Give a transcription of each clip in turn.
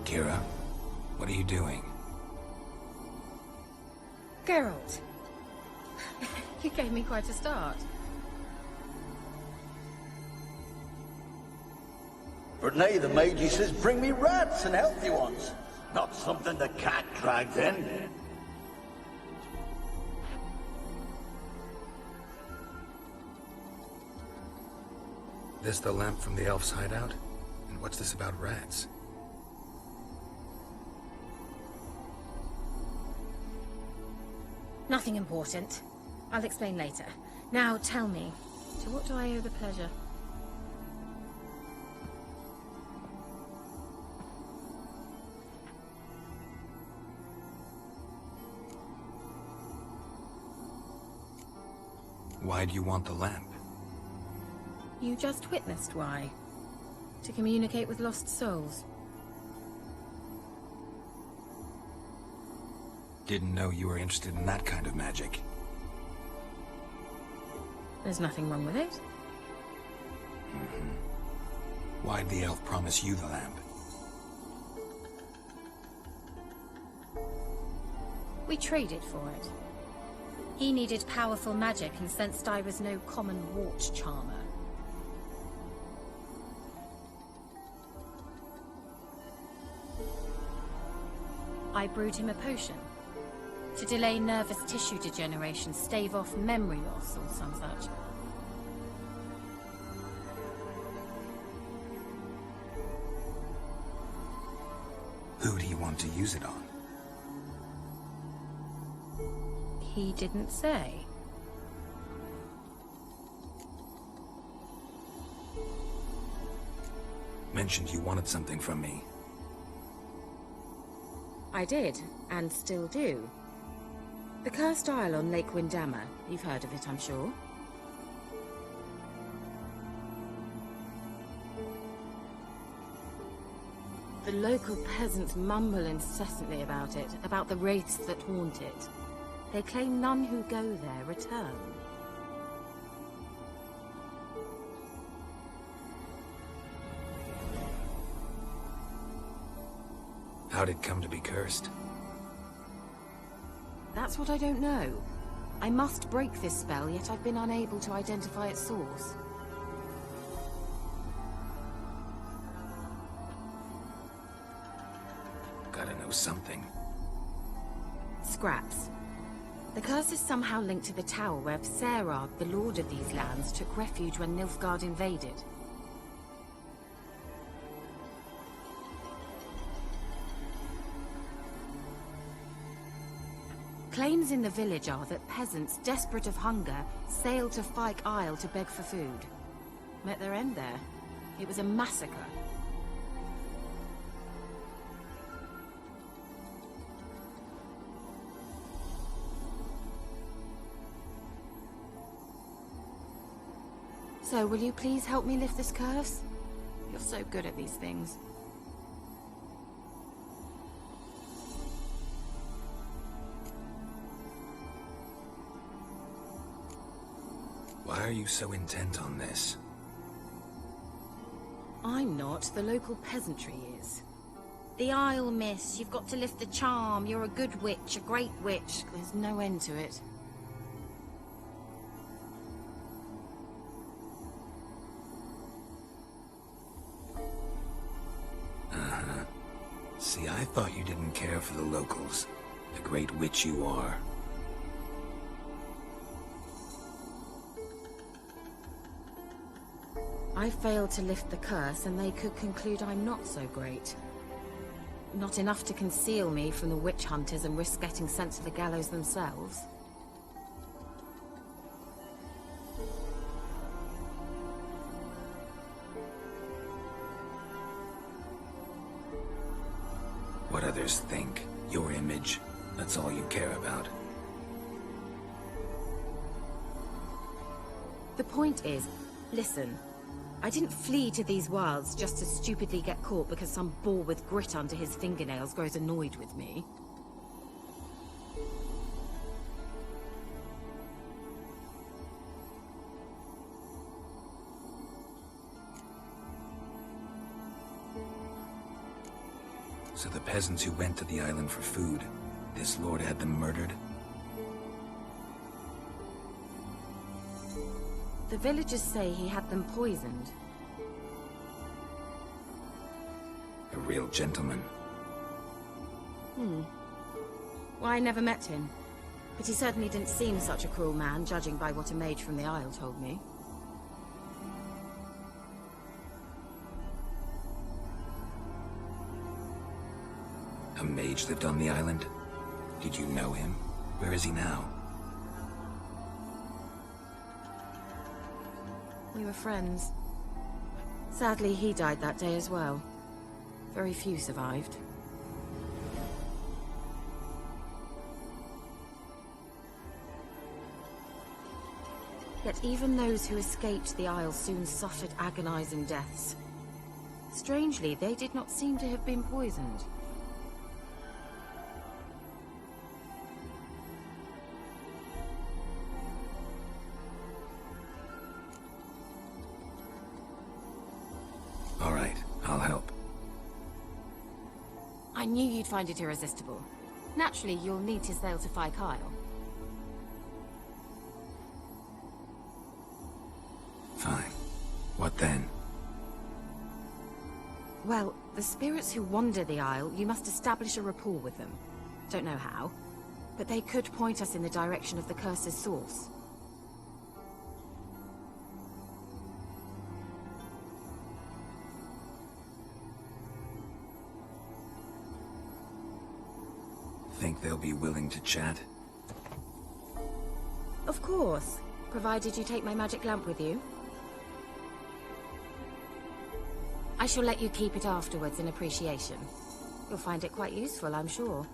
Keira, what are you doing? Geralt. You gave me quite a start. For nay, the mage, he says, bring me rats and healthy ones. Not something the cat dragged in. This the lamp from the elf's hideout? And what's this about rats? Nothing important. I'll explain later. Now tell me, to what do I owe the pleasure? Why do you want the lamp? You just witnessed why. To communicate with lost souls. Didn't know you were interested in that kind of magic. There's nothing wrong with it. Why'd the elf promise you the lamp? We traded for it. He needed powerful magic and sensed I was no common wart charmer. I brewed him a potion. To delay nervous tissue degeneration, stave off memory loss or some such. Who do you want to use it on? He didn't say. Mentioned you wanted something from me. I did, and still do. The Cursed Isle on Lake Windammer. You've heard of it, I'm sure. The local peasants mumble incessantly about it, about the wraiths that haunt it. They claim none who go there return. How'd it come to be cursed? That's what I don't know. I must break this spell, yet I've been unable to identify its source. Gotta know something. Scraps. The curse is somehow linked to the tower where Serad, the lord of these lands, took refuge when Nilfgaard invaded. Claims in the village are that peasants, desperate of hunger, sailed to Fyke Isle to beg for food. Met their end there. It was a massacre. So, will you please help me lift this curse? You're so good at these things. Why are you so intent on this? I'm not. The local peasantry is. The Isle, miss. You've got to lift the charm. You're a good witch, a great witch. There's no end to it. See, I thought you didn't care for the locals. The great witch you are. I failed to lift the curse, and they could conclude I'm not so great. Not enough to conceal me from the witch hunters and risk getting sent to the gallows themselves. What others think, your image, that's all you care about. The point is, listen, I didn't flee to these wilds just to stupidly get caught because some boar with grit under his fingernails grows annoyed with me. So the peasants who went to the island for food, this lord had them murdered? The villagers say he had them poisoned. A real gentleman. Well, I never met him. But he certainly didn't seem such a cruel man, judging by what a mage from the Isle told me. A mage lived on the island? Did you know him? Where is he now? We were friends. Sadly, he died that day as well. Very few survived. Yet even those who escaped the Isle soon suffered agonizing deaths. Strangely, they did not seem to have been poisoned. All right, I'll help. I knew you'd find it irresistible. Naturally, you'll need to sail to Phi Kyle. Fine. What then? Well, the spirits who wander the Isle, you must establish a rapport with them. Don't know how, but they could point us in the direction of the curse's source. Think they'll be willing to chat? Of course, provided you take my magic lamp with you. I shall let you keep it afterwards in appreciation. You'll find it quite useful, I'm sure.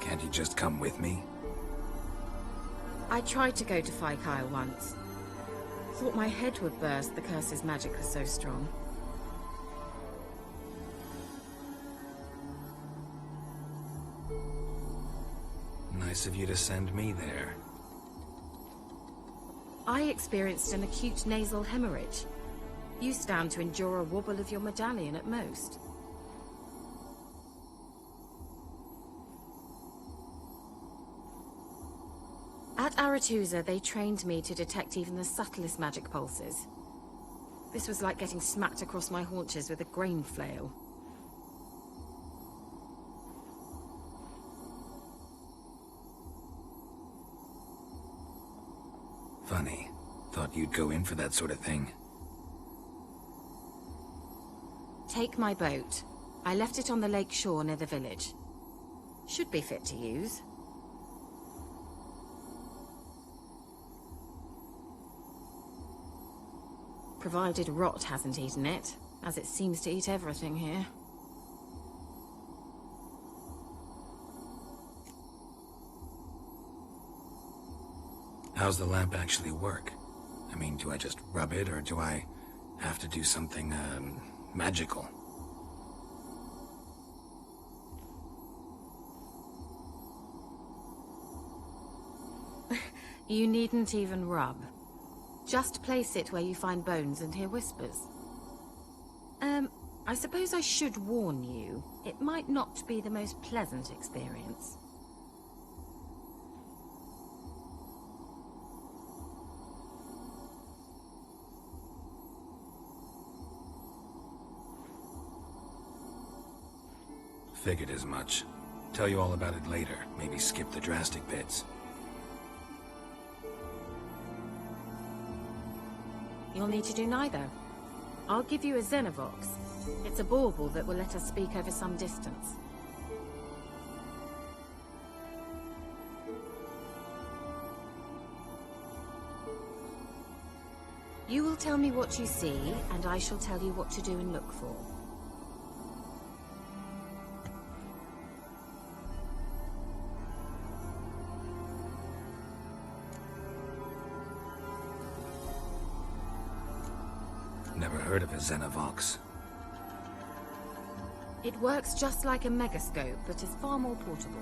Can't you just come with me? I tried to go to Phi Kyle once. Thought my head would burst, the curse's magic was so strong. Nice of you to send me there. I experienced an acute nasal hemorrhage. You stand to endure a wobble of your medallion at most. At Aretusa, they trained me to detect even the subtlest magic pulses. This was like getting smacked across my haunches with a grain flail. Funny. Thought you'd go in for that sort of thing. Take my boat. I left it on the lake shore near the village. Should be fit to use. Provided rot hasn't eaten it, as it seems to eat everything here. How's the lamp actually work? I mean, do I just rub it, or do I have to do something, magical? You needn't even rub. Just place it where you find bones and hear whispers. I suppose I should warn you, it might not be the most pleasant experience. Figured as much. Tell you all about it later. Maybe skip the drastic bits. You'll need to do neither. I'll give you a Xenovox. It's a bauble that will let us speak over some distance. You will tell me what you see, and I shall tell you what to do and look for. Never heard of a Xenovox. It works just like a megascope, but is far more portable.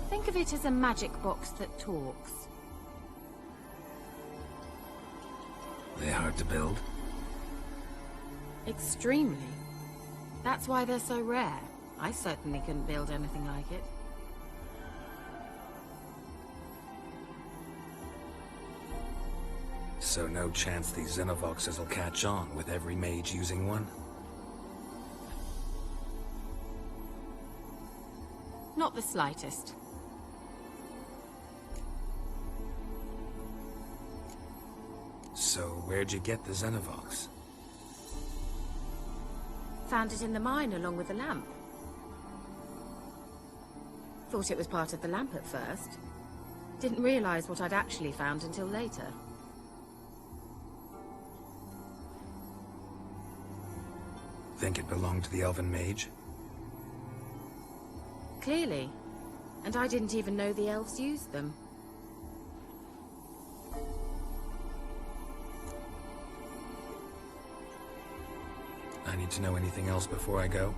Think of it as a magic box that talks. They're hard to build. Extremely. That's why they're so rare. I certainly couldn't build anything like it. So no chance these Xenovoxes will catch on with every mage using one? Not the slightest. So where'd you get the Xenovox? Found it in the mine along with the lamp. Thought it was part of the lamp at first. Didn't realize what I'd actually found until later. Think it belonged to the elven mage? Clearly. And I didn't even know the elves used them. I need to know anything else before I go?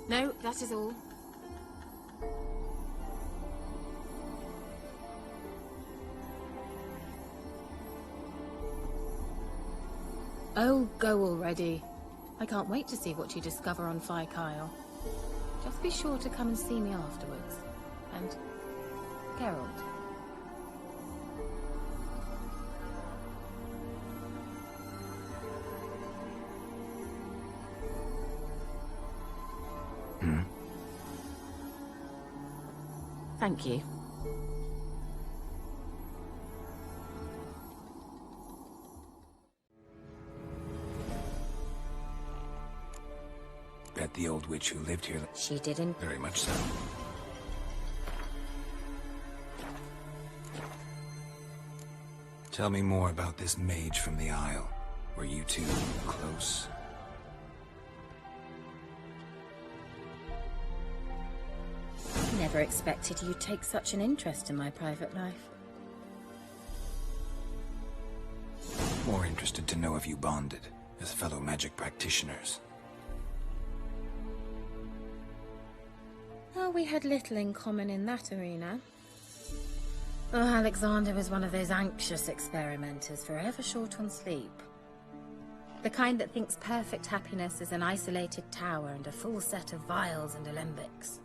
No, that is all. Oh, go already. I can't wait to see what you discover on Kyle. Just be sure to come and see me afterwards. And Geralt. Thank you. Bet the old witch who lived here... She didn't. Very much so. Tell me more about this mage from the Isle. Were you two close? Never expected you'd take such an interest in my private life. More interested to know if you bonded as fellow magic practitioners. Oh, we had little in common in that arena. Oh, Alexander was one of those anxious experimenters, forever short on sleep. The kind that thinks perfect happiness is an isolated tower and a full set of vials and alembics.